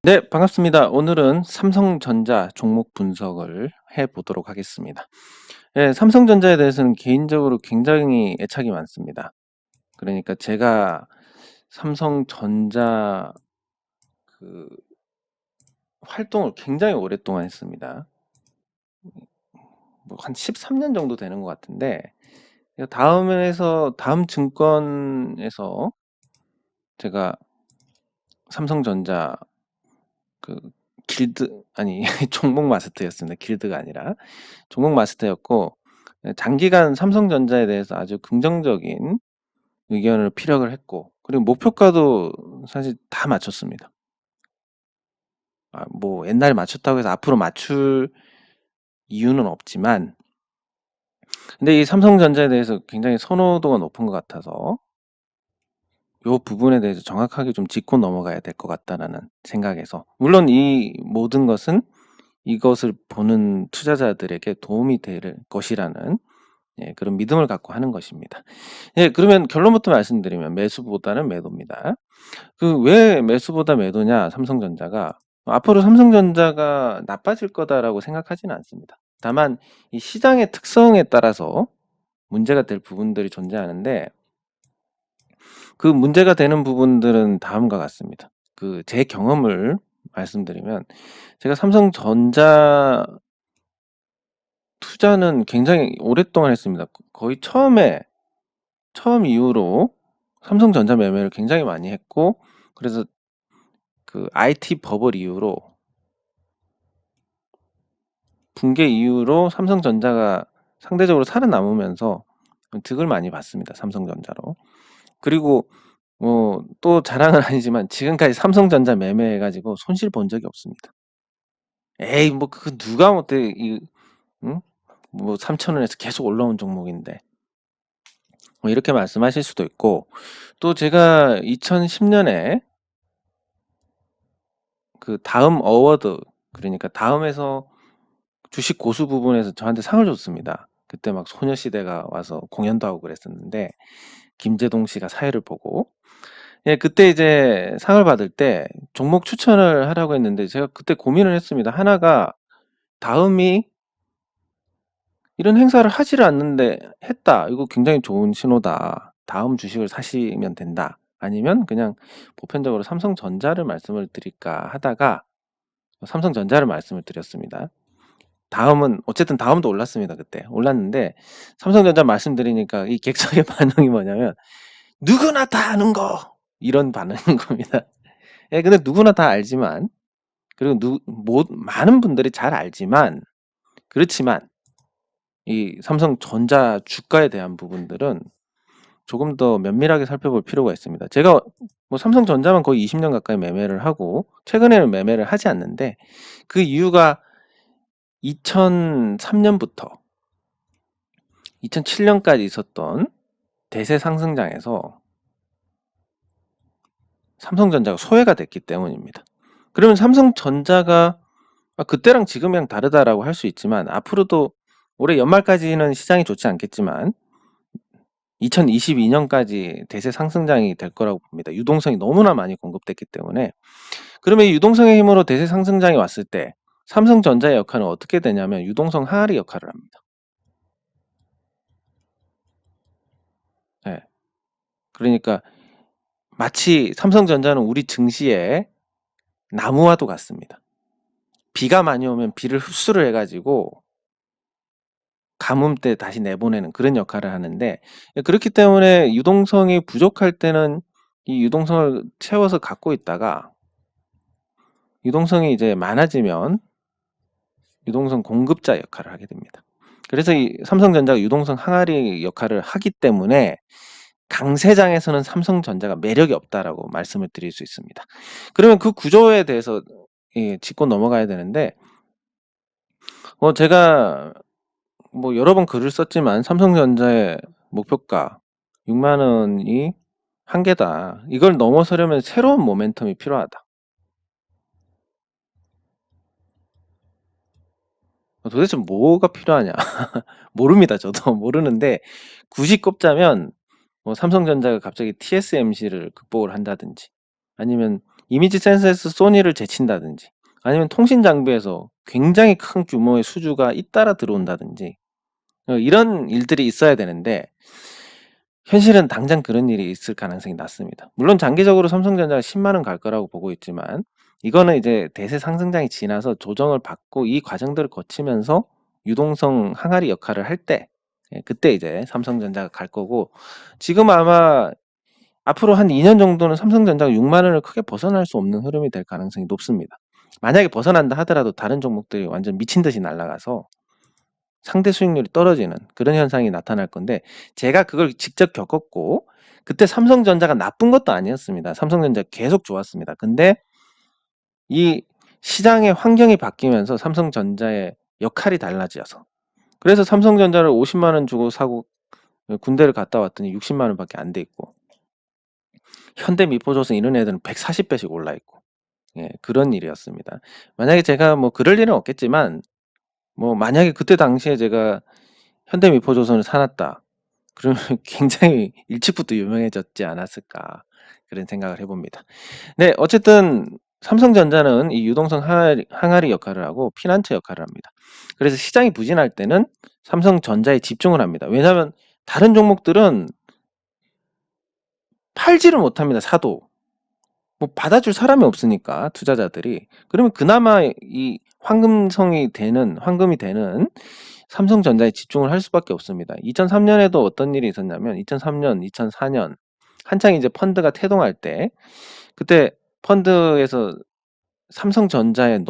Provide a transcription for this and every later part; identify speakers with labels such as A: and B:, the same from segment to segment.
A: 네, 반갑습니다. 오늘은 삼성전자 종목 분석을 해 보도록 하겠습니다. 예, 삼성전자에 대해서는 개인적으로 굉장히 애착이 많습니다. 그러니까 제가 삼성전자 그 활동을 굉장히 오랫동안 했습니다. 뭐 한 13년 정도 되는 것 같은데, 다음 증권에서 제가 삼성전자 그 아니, 종목 마스터였습니다. 길드가 아니라. 종목 마스터였고, 장기간 삼성전자에 대해서 아주 긍정적인 의견을 피력을 했고, 그리고 목표가도 사실 다 맞췄습니다. 뭐 옛날에 맞췄다고 해서 앞으로 맞출 이유는 없지만, 근데 이 삼성전자에 대해서 굉장히 선호도가 높은 것 같아서 이 부분에 대해서 정확하게 좀 짚고 넘어가야 될 것 같다라는 생각에서, 물론 이 모든 것은 이것을 보는 투자자들에게 도움이 될 것이라는, 그런 믿음을 갖고 하는 것입니다. 예, 그러면 결론부터 말씀드리면 매수보다는 매도입니다. 왜 매수보다 매도냐, 삼성전자가. 앞으로 삼성전자가 나빠질 거다라고 생각하지는 않습니다. 다만 이 시장의 특성에 따라서 문제가 될 부분들이 존재하는데, 그 문제가 되는 부분들은 다음과 같습니다. 제 경험을 말씀드리면, 제가 삼성전자 투자는 굉장히 오랫동안 했습니다. 거의 처음 이후로 삼성전자 매매를 굉장히 많이 했고, 그래서 IT 버블 이후로, 붕괴 이후로 삼성전자가 상대적으로 살아남으면서 득을 많이 봤습니다. 삼성전자로. 그리고 또 자랑은 아니지만 지금까지 삼성전자 매매해가지고 손실 본 적이 없습니다. 에이, 뭐 누가 못해, 응? 뭐 3,000원에서 계속 올라온 종목인데, 뭐 이렇게 말씀하실 수도 있고, 또 제가 2010년에 다음 어워드, 그러니까 다음에서 주식 고수 부분에서 저한테 상을 줬습니다. 그때 막 소녀시대가 와서 공연도 하고 그랬었는데, 김재동 씨가 사회를 보고, 예, 그때 이제 상을 받을 때 종목 추천을 하라고 했는데, 제가 그때 고민을 했습니다. 하나가, 다음이 이런 행사를 하지를 않는데 했다. 이거 굉장히 좋은 신호다. 다음 주식을 사시면 된다. 아니면 그냥 보편적으로 삼성전자를 말씀을 드릴까 하다가 삼성전자를 말씀을 드렸습니다. 어쨌든 다음도 올랐습니다. 그때 올랐는데, 삼성전자 말씀드리니까 이 객석의 반응이 뭐냐면, 누구나 다 아는 거, 이런 반응인 겁니다. 예, 근데 누구나 다 알지만, 그리고 많은 분들이 잘 알지만, 그렇지만 이 삼성전자 주가에 대한 부분들은 조금 더 면밀하게 살펴볼 필요가 있습니다. 제가 뭐 삼성전자만 거의 20년 가까이 매매를 하고, 최근에는 매매를 하지 않는데, 그 이유가 2003년부터 2007년까지 있었던 대세 상승장에서 삼성전자가 소외가 됐기 때문입니다. 그러면 삼성전자가 그때랑 지금이랑 다르다라고 할 수 있지만, 앞으로도 올해 연말까지는 시장이 좋지 않겠지만 2022년까지 대세 상승장이 될 거라고 봅니다. 유동성이 너무나 많이 공급됐기 때문에. 그러면 이 유동성의 힘으로 대세 상승장이 왔을 때 삼성전자의 역할은 어떻게 되냐면, 유동성 항아리 역할을 합니다. 네. 그러니까 마치 삼성전자는 우리 증시의 나무와도 같습니다. 비가 많이 오면 비를 흡수를 해가지고 가뭄 때 다시 내보내는 그런 역할을 하는데, 그렇기 때문에 유동성이 부족할 때는 이 유동성을 채워서 갖고 있다가, 유동성이 이제 많아지면 유동성 공급자 역할을 하게 됩니다. 그래서 이 삼성전자가 유동성 항아리 역할을 하기 때문에 강세장에서는 삼성전자가 매력이 없다라고 말씀을 드릴 수 있습니다. 그러면 그 구조에 대해서 짚고 넘어가야 되는데, 제가 뭐 여러 번 글을 썼지만 삼성전자의 목표가 6만 원이 한계다. 이걸 넘어서려면 새로운 모멘텀이 필요하다. 도대체 뭐가 필요하냐? 모릅니다. 저도 모르는데, 굳이 꼽자면 뭐 삼성전자가 갑자기 TSMC를 극복을 한다든지, 아니면 이미지 센서에서 소니를 제친다든지 아니면 통신 장비에서 굉장히 큰 규모의 수주가 잇따라 들어온다든지 이런 일들이 있어야 되는데 현실은 당장 그런 일이 있을 가능성이 낮습니다. 물론 장기적으로 삼성전자가 10만 원 갈 거라고 보고 있지만 이거는 이제 대세 상승장이 지나서 조정을 받고 이 과정들을 거치면서 유동성 항아리 역할을 할 때 그때 이제 삼성전자가 갈 거고 지금 아마 앞으로 한 2년 정도는 삼성전자가 6만 원을 크게 벗어날 수 없는 흐름이 될 가능성이 높습니다. 만약에 벗어난다 하더라도 다른 종목들이 완전 미친 듯이 날아가서 상대 수익률이 떨어지는 그런 현상이 나타날 건데 제가 그걸 직접 겪었고 그때 삼성전자가 나쁜 것도 아니었습니다. 삼성전자 계속 좋았습니다. 근데 이 시장의 환경이 바뀌면서 삼성전자의 역할이 달라져서 그래서 삼성전자를 50만 원 주고 사고 군대를 갔다 왔더니 60만 원밖에 안 돼 있고 현대미포조선 이런 애들은 140배씩 올라 있고 그런 일이었습니다. 만약에 제가 뭐 그럴 일은 없겠지만 뭐 만약에 그때 당시에 제가 현대미포조선을 사놨다. 그러면 굉장히 일찍부터 유명해졌지 않았을까 그런 생각을 해봅니다. 네, 어쨌든 삼성전자는 이 유동성 항아리 역할을 하고 피난처 역할을 합니다. 그래서 시장이 부진할 때는 삼성전자에 집중을 합니다. 왜냐하면 다른 종목들은 팔지를 못합니다. 사도. 뭐 받아줄 사람이 없으니까 투자자들이. 그러면 그나마 이 황금이 되는 삼성전자에 집중을 할 수밖에 없습니다. 2003년에도 어떤 일이 있었냐면 2003년, 2004년 한창 이제 펀드가 태동할 때 그때 펀드에서 삼성전자를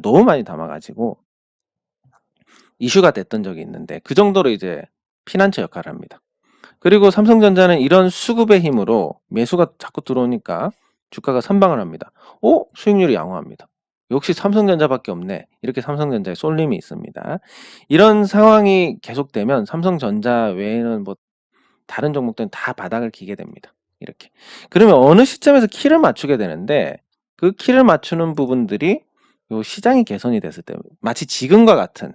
A: 너무 많이 담아가지고 이슈가 됐던 적이 있는데 그 정도로 이제 피난처 역할을 합니다. 그리고 삼성전자는 이런 수급의 힘으로 매수가 자꾸 들어오니까 주가가 선방을 합니다. 수익률이 양호합니다. 역시 삼성전자밖에 없네. 이렇게 삼성전자에 쏠림이 있습니다. 이런 상황이 계속되면 삼성전자 외에는 뭐 다른 종목들은 다 바닥을 기게 됩니다. 이렇게. 그러면 어느 시점에서 키를 맞추게 되는데 그 키를 맞추는 부분들이 요 시장이 개선이 됐을 때 마치 지금과 같은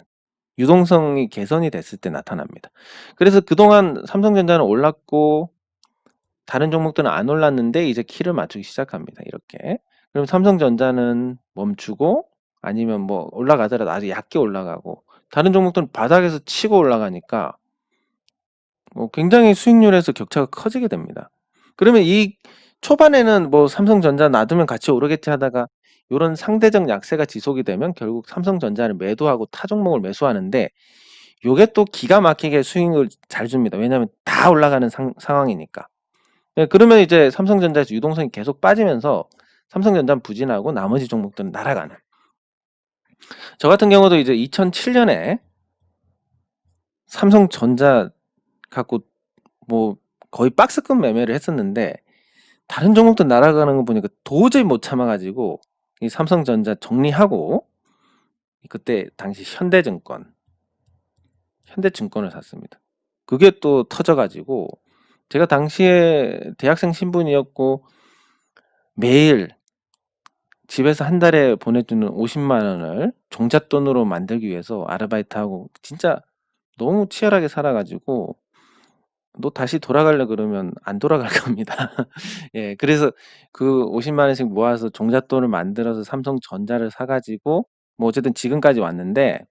A: 유동성이 개선이 됐을 때 나타납니다. 그래서 그동안 삼성전자는 올랐고 다른 종목들은 안 올랐는데 이제 키를 맞추기 시작합니다. 이렇게. 그럼 삼성전자는 멈추고 아니면 뭐 올라가더라도 아주 얕게 올라가고 다른 종목들은 바닥에서 치고 올라가니까 굉장히 수익률에서 격차가 커지게 됩니다. 그러면 이 초반에는 뭐 삼성전자 놔두면 같이 오르겠지 하다가 이런 상대적 약세가 지속이 되면 결국 삼성전자를 매도하고 타 종목을 매수하는데 요게 또 기가 막히게 수익을 잘 줍니다. 왜냐하면 다 올라가는 상황이니까. 그러면 이제 삼성전자에서 유동성이 계속 빠지면서 삼성전자는 부진하고 나머지 종목들은 날아가는. 저 같은 경우도 이제 2007년에 삼성전자 갖고 뭐 거의 박스급 매매를 했었는데 다른 종목도 날아가는 거 보니까 도저히 못 참아가지고 이 삼성전자 정리하고 그때 당시 현대증권을 샀습니다. 그게 또 터져가지고 제가 당시에 대학생 신분이었고 매일 집에서 한 달에 보내주는 50만 원을 종잣돈으로 만들기 위해서 아르바이트하고 진짜 너무 치열하게 살아가지고 너 다시 돌아갈래 그러면 안 돌아갈 겁니다. 예, 그래서 그 50만 원씩 모아서 종잣돈을 만들어서 삼성전자를 사가지고 뭐 어쨌든 지금까지 왔는데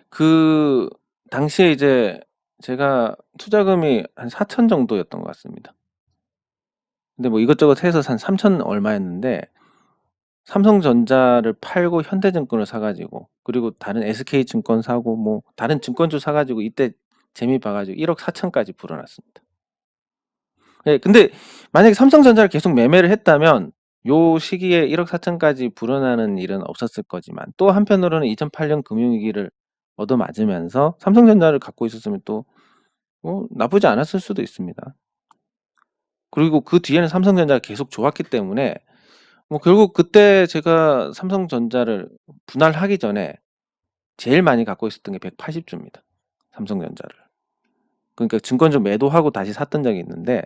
A: 그 당시에 이제 제가 투자금이 한 4천 정도였던 것 같습니다. 근데 뭐 이것저것 해서 한 3천 얼마였는데 삼성전자를 팔고 현대증권을 사가지고 그리고 다른 SK증권 사고 뭐 다른 증권주 사가지고 이때 재미 봐가지고 1억 4천까지 불어났습니다. 예, 근데 만약에 삼성전자를 계속 매매를 했다면 요 시기에 1억 4천까지 불어나는 일은 없었을 거지만 또 한편으로는 2008년 금융위기를 얻어맞으면서 삼성전자를 갖고 있었으면 또 나쁘지 않았을 수도 있습니다. 그리고 그 뒤에는 삼성전자가 계속 좋았기 때문에 뭐 결국 그때 제가 삼성전자를 분할하기 전에 제일 많이 갖고 있었던 게 180주입니다. 삼성전자를. 그러니까 증권주 매도하고 다시 샀던 적이 있는데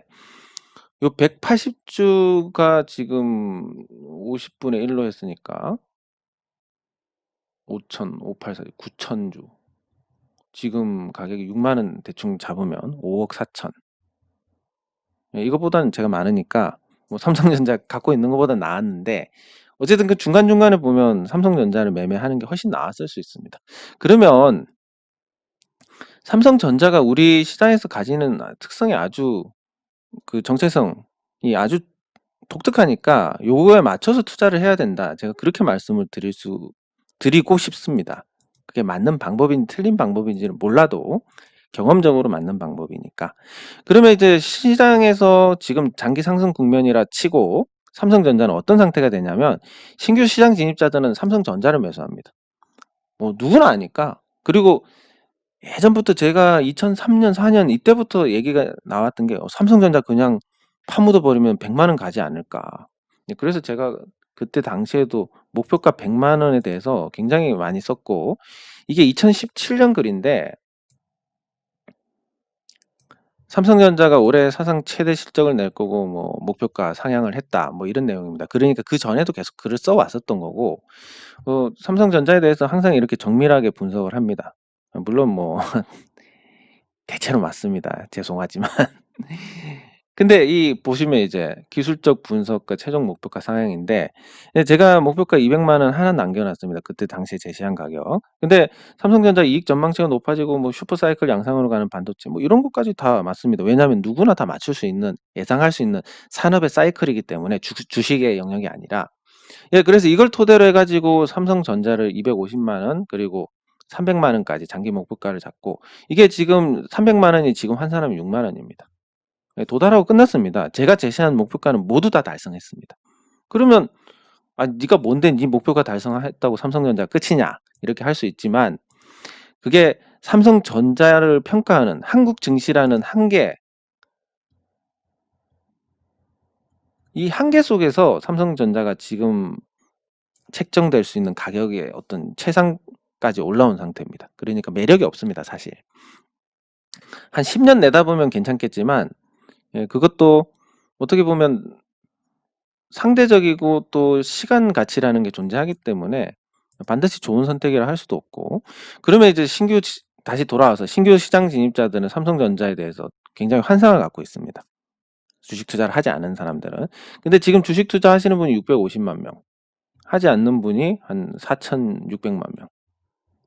A: 요 180주가 지금 50분의 1로 했으니까 5천, 584, 9천주. 지금 가격이 6만 원 대충 잡으면 5억 4천. 이거보다는 제가 많으니까 뭐 삼성전자 갖고 있는 것보다 나았는데 어쨌든 그 중간중간에 보면 삼성전자를 매매하는 게 훨씬 나았을 수 있습니다. 그러면 삼성전자가 우리 시장에서 가지는 특성이 아주 그 정체성이 아주 독특하니까 요거에 맞춰서 투자를 해야 된다. 제가 그렇게 말씀을 드리고 싶습니다. 그게 맞는 방법인지 틀린 방법인지는 몰라도 경험적으로 맞는 방법이니까. 그러면 이제 시장에서 지금 장기 상승 국면이라 치고 삼성전자는 어떤 상태가 되냐면 신규 시장 진입자들은 삼성전자를 매수합니다. 뭐 누구나 아니까. 그리고 예전부터 제가 2003년, 4년 이때부터 얘기가 나왔던 게 삼성전자 그냥 파묻어 버리면 100만 원 가지 않을까. 그래서 제가 그때 당시에도 목표가 100만 원에 대해서 굉장히 많이 썼고 이게 2017년 글인데 삼성전자가 올해 사상 최대 실적을 낼 거고 뭐 목표가 상향을 했다 뭐 이런 내용입니다. 그러니까 그 전에도 계속 글을 써 왔었던 거고 삼성전자에 대해서 항상 이렇게 정밀하게 분석을 합니다. 물론 뭐 대체로 맞습니다. 죄송하지만. 근데 이 보시면 이제 기술적 분석과 최종 목표가 상향인데 제가 목표가 200만 원 하나 남겨 놨습니다. 그때 당시에 제시한 가격. 근데 삼성전자 이익 전망치가 높아지고 뭐 슈퍼 사이클 양상으로 가는 반도체 뭐 이런 것까지 다 맞습니다. 왜냐하면 누구나 다 맞출 수 있는 예상할 수 있는 산업의 사이클이기 때문에 주식의 영역이 아니라 그래서 이걸 토대로 해 가지고 삼성전자를 250만 원 그리고 300만 원까지 장기 목표가를 잡고 이게 지금 300만 원이 지금 환산하면 6만 원입니다. 도달하고 끝났습니다. 제가 제시한 목표가는 모두 다 달성했습니다. 그러면 네가 뭔데 네 목표가 달성했다고 삼성전자가 끝이냐 이렇게 할 수 있지만 그게 삼성전자를 평가하는 한국 증시라는 한계 이 한계 속에서 삼성전자가 지금 책정될 수 있는 가격의 어떤 최상까지 올라온 상태입니다. 그러니까 매력이 없습니다, 사실. 한 10년 내다보면 괜찮겠지만 그것도 어떻게 보면 상대적이고 또 시간 가치라는 게 존재하기 때문에 반드시 좋은 선택이라 할 수도 없고 그러면 이제 다시 돌아와서 신규 시장 진입자들은 삼성전자에 대해서 굉장히 환상을 갖고 있습니다. 주식 투자를 하지 않은 사람들은. 근데 지금 주식 투자하시는 분이 650만 명, 하지 않는 분이 한 4,600만 명.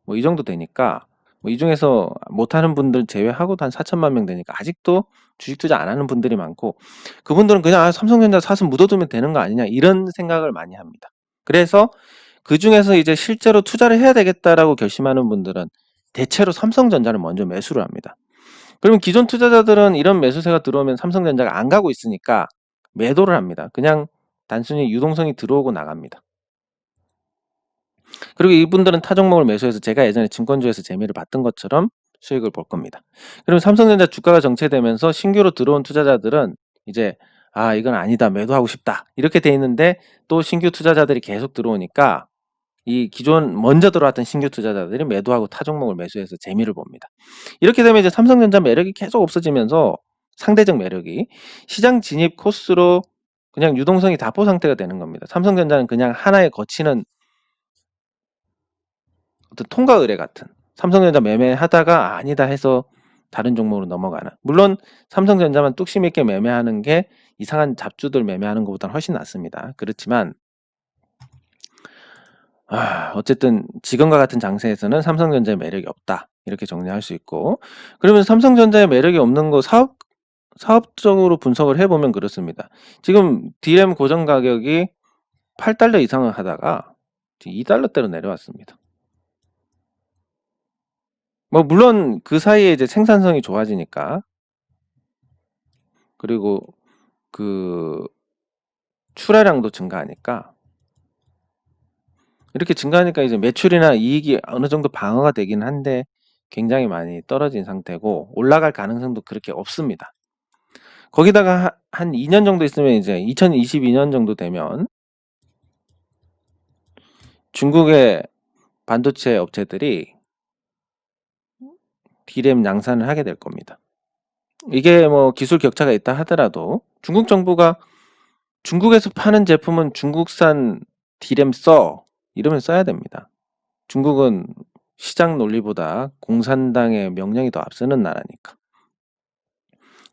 A: 뭐 이 정도 되니까 뭐 이 중에서 못하는 분들 제외하고도 한 4천만 명 되니까 아직도 주식 투자 안 하는 분들이 많고 그분들은 그냥 삼성전자 사서 묻어두면 되는 거 아니냐 이런 생각을 많이 합니다. 그래서 그 중에서 이제 실제로 투자를 해야 되겠다라고 결심하는 분들은 대체로 삼성전자를 먼저 매수를 합니다. 그러면 기존 투자자들은 이런 매수세가 들어오면 삼성전자가 안 가고 있으니까 매도를 합니다. 그냥 단순히 유동성이 들어오고 나갑니다. 그리고 이분들은 타 종목을 매수해서 제가 예전에 증권주에서 재미를 봤던 것처럼 수익을 볼 겁니다. 그리고 삼성전자 주가가 정체되면서 신규로 들어온 투자자들은 이제 이건 아니다 매도하고 싶다 이렇게 돼 있는데 또 신규 투자자들이 계속 들어오니까 이 기존 먼저 들어왔던 신규 투자자들이 매도하고 타 종목을 매수해서 재미를 봅니다. 이렇게 되면 이제 삼성전자 매력이 계속 없어지면서 상대적 매력이 시장 진입 코스로 그냥 유동성이 다포 상태가 되는 겁니다. 삼성전자는 그냥 하나의 거치는 어떤 통과 의뢰 같은 삼성전자 매매하다가 아니다 해서 다른 종목으로 넘어가는 물론 삼성전자만 뚝심 있게 매매하는 게 이상한 잡주들 매매하는 것보다는 훨씬 낫습니다. 그렇지만 어쨌든 지금과 같은 장세에서는 삼성전자의 매력이 없다 이렇게 정리할 수 있고 그러면 삼성전자의 매력이 없는 거 사업적으로 분석을 해보면 그렇습니다. 지금 DRAM 고정 가격이 8달러 이상을 하다가 2달러대로 내려왔습니다. 뭐 물론 그 사이에 이제 생산성이 좋아지니까 그리고 그 출하량도 증가하니까 이렇게 증가하니까 이제 매출이나 이익이 어느 정도 방어가 되긴 한데 굉장히 많이 떨어진 상태고 올라갈 가능성도 그렇게 없습니다. 거기다가 한 2년 정도 있으면 이제 2022년 정도 되면 중국의 반도체 업체들이 DRAM 양산을 하게 될 겁니다. 이게 뭐 기술 격차가 있다 하더라도 중국 정부가 중국에서 파는 제품은 중국산 DRAM 이러면 써야 됩니다. 중국은 시장 논리보다 공산당의 명령이 더 앞서는 나라니까.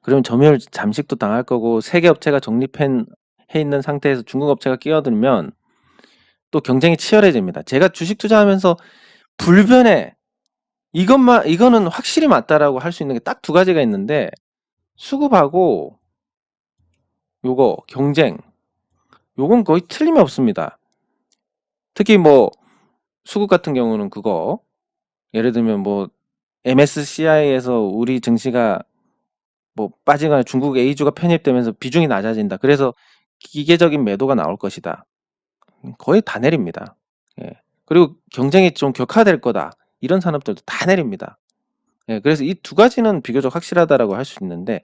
A: 그러면 점유율 잠식도 당할 거고 세계 업체가 정립한 해 있는 상태에서 중국 업체가 끼어들면 또 경쟁이 치열해집니다. 제가 주식 투자하면서 불변의 이거는 확실히 맞다라고 할 수 있는 게 딱 두 가지가 있는데, 수급하고 요거 경쟁, 요건 거의 틀림이 없습니다. 특히 뭐 수급 같은 경우는 그거 예를 들면 뭐 MSCI에서 우리 증시가 뭐 빠지거나 중국 A주가 편입되면서 비중이 낮아진다. 그래서 기계적인 매도가 나올 것이다. 거의 다 내립니다. 예. 그리고 경쟁이 좀 격화될 거다. 이런 산업들도 다 내립니다. 예. 그래서 이 두 가지는 비교적 확실하다라고 할 수 있는데,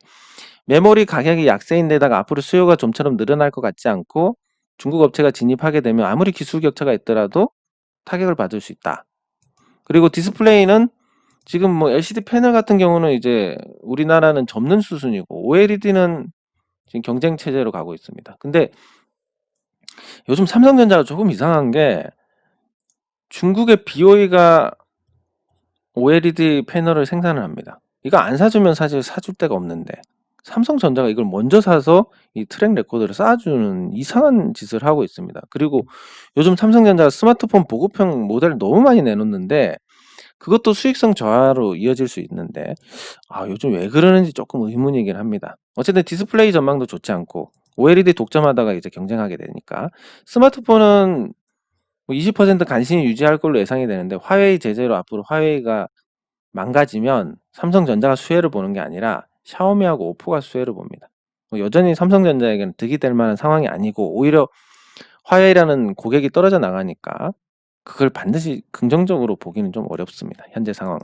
A: 메모리 가격이 약세인데다가 앞으로 수요가 좀처럼 늘어날 것 같지 않고 중국 업체가 진입하게 되면 아무리 기술 격차가 있더라도 타격을 받을 수 있다. 그리고 디스플레이는 지금 뭐 LCD 패널 같은 경우는 이제 우리나라는 접는 수준이고 OLED는 지금 경쟁 체제로 가고 있습니다. 근데 요즘 삼성전자가 조금 이상한 게 중국의 BOE가 OLED 패널을 생산을 합니다. 이거 안 사주면 사실 사줄 데가 없는데 삼성전자가 이걸 먼저 사서 이 트랙 레코더를 쌓아주는 이상한 짓을 하고 있습니다. 그리고 요즘 삼성전자가 스마트폰 보급형 모델을 너무 많이 내놓는데 그것도 수익성 저하로 이어질 수 있는데 요즘 왜 그러는지 조금 의문이긴 합니다. 어쨌든 디스플레이 전망도 좋지 않고 OLED 독점하다가 이제 경쟁하게 되니까 스마트폰은 20% 간신히 유지할 걸로 예상이 되는데, 화웨이 제재로 앞으로 화웨이가 망가지면 삼성전자가 수혜를 보는 게 아니라 샤오미하고 오포가 수혜를 봅니다. 여전히 삼성전자에게는 득이 될 만한 상황이 아니고 오히려 화웨이라는 고객이 떨어져 나가니까 그걸 반드시 긍정적으로 보기는 좀 어렵습니다. 현재 상황은.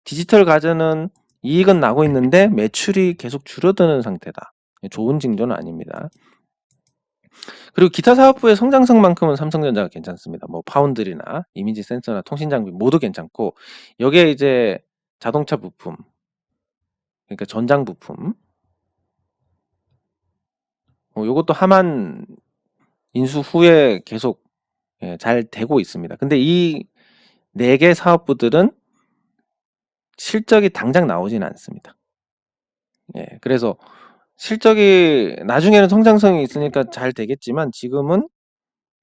A: 디지털 가전은 이익은 나고 있는데 매출이 계속 줄어드는 상태다. 좋은 징조는 아닙니다. 그리고 기타 사업부의 성장성만큼은 삼성전자가 괜찮습니다. 뭐 파운드리나 이미지 센서나 통신 장비 모두 괜찮고, 여기에 이제 자동차 부품, 그러니까 전장 부품, 요것도 하만 인수 후에 계속 잘 되고 있습니다. 근데 이 4개 사업부들은 실적이 당장 나오지는 않습니다. 그래서 실적이 나중에는 성장성이 있으니까 잘 되겠지만 지금은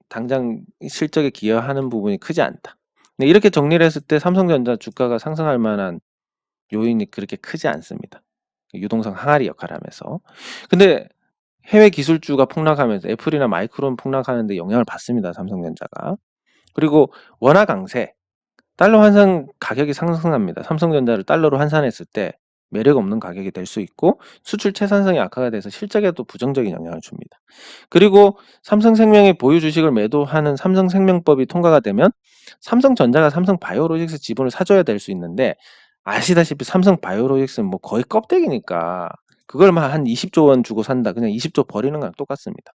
A: 당장 실적에 기여하는 부분이 크지 않다. 근데 이렇게 정리를 했을 때 삼성전자 주가가 상승할 만한 요인이 그렇게 크지 않습니다. 유동성 항아리 역할을 하면서. 근데 해외 기술주가 폭락하면서 애플이나 마이크론 폭락하는데 영향을 받습니다. 삼성전자가. 그리고 원화 강세, 달러 환산 가격이 상승합니다. 삼성전자를 달러로 환산했을 때 매력 없는 가격이 될 수 있고 수출 채산성이 악화가 돼서 실적에도 부정적인 영향을 줍니다. 그리고 삼성생명의 보유 주식을 매도하는 삼성생명법이 통과가 되면 삼성전자가 삼성바이오로직스 지분을 사줘야 될 수 있는데, 아시다시피 삼성바이오로직스는 뭐 거의 껍데기니까 그걸 막 한 20조 원 주고 산다. 그냥 20조 버리는 거랑 똑같습니다.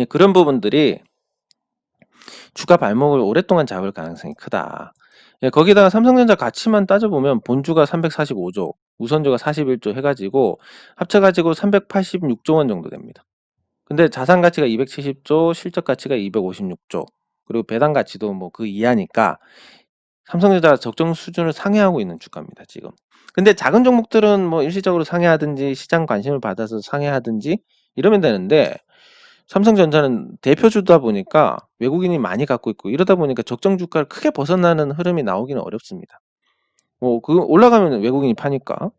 A: 그런 부분들이 주가 발목을 오랫동안 잡을 가능성이 크다. 거기다가 삼성전자 가치만 따져보면 본주가 345조, 우선주가 41조 해가지고 합쳐가지고 386조 원 정도 됩니다. 근데 자산 가치가 270조, 실적 가치가 256조, 그리고 배당 가치도 뭐 그 이하니까 삼성전자가 적정 수준을 상회하고 있는 주가입니다, 지금. 근데 작은 종목들은 뭐 일시적으로 상회하든지 시장 관심을 받아서 상회하든지 이러면 되는데, 삼성전자는 대표주다 보니까 외국인이 많이 갖고 있고 이러다 보니까 적정 주가를 크게 벗어나는 흐름이 나오기는 어렵습니다. 올라가면 외국인이 파니까.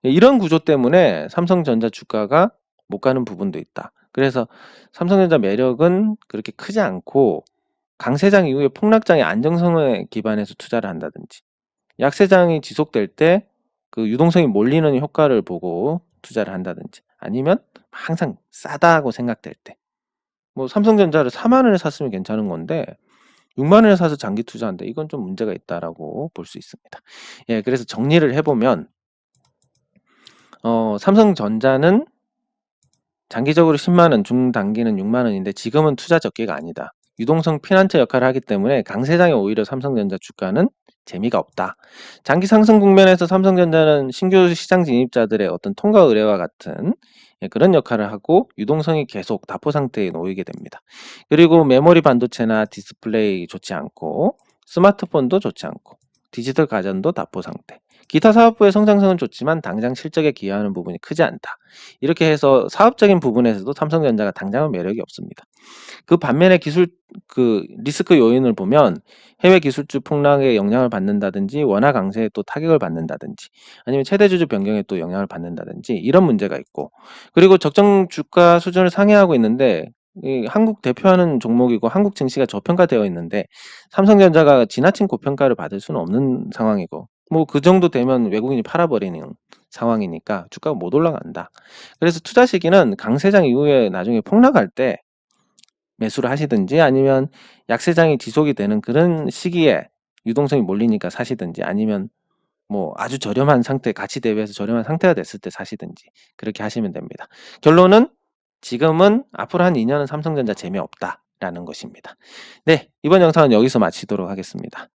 A: 이런 구조 때문에 삼성전자 주가가 못 가는 부분도 있다. 그래서 삼성전자 매력은 그렇게 크지 않고 강세장 이후에 폭락장의 안정성에 기반해서 투자를 한다든지, 약세장이 지속될 때 그 유동성이 몰리는 효과를 보고 투자를 한다든지, 아니면 항상 싸다고 생각될 때, 뭐 삼성전자를 4만 원에 샀으면 괜찮은 건데 6만 원에 사서 장기 투자한다. 이건 좀 문제가 있다라고 볼 수 있습니다. 그래서 정리를 해보면 삼성전자는 장기적으로 10만 원, 중단기는 6만 원인데 지금은 투자 적기가 아니다. 유동성 피난처 역할을 하기 때문에 강세장에 오히려 삼성전자 주가는 재미가 없다. 장기 상승 국면에서 삼성전자는 신규 시장 진입자들의 어떤 통과 의뢰와 같은 그런 역할을 하고 유동성이 계속 다포 상태에 놓이게 됩니다. 그리고 메모리 반도체나 디스플레이 좋지 않고 스마트폰도 좋지 않고 디지털 가전도 다포 상태. 기타 사업부의 성장성은 좋지만 당장 실적에 기여하는 부분이 크지 않다. 이렇게 해서 사업적인 부분에서도 삼성전자가 당장은 매력이 없습니다. 그 반면에 리스크 요인을 보면 해외 기술주 폭락에 영향을 받는다든지 원화 강세에 또 타격을 받는다든지 아니면 최대 주주 변경에 또 영향을 받는다든지 이런 문제가 있고, 그리고 적정 주가 수준을 상회하고 있는데 이 한국 대표하는 종목이고 한국 증시가 저평가되어 있는데 삼성전자가 지나친 고평가를 받을 수는 없는 상황이고, 뭐 그 정도 되면 외국인이 팔아버리는 상황이니까 주가가 못 올라간다. 그래서 투자 시기는 강세장 이후에 나중에 폭락할 때 매수를 하시든지 아니면 약세장이 지속이 되는 그런 시기에 유동성이 몰리니까 사시든지 아니면 뭐 아주 저렴한 상태, 가치 대비해서 저렴한 상태가 됐을 때 사시든지 그렇게 하시면 됩니다. 결론은 지금은 앞으로 한 2년은 삼성전자 재미없다라는 것입니다. 네, 이번 영상은 여기서 마치도록 하겠습니다.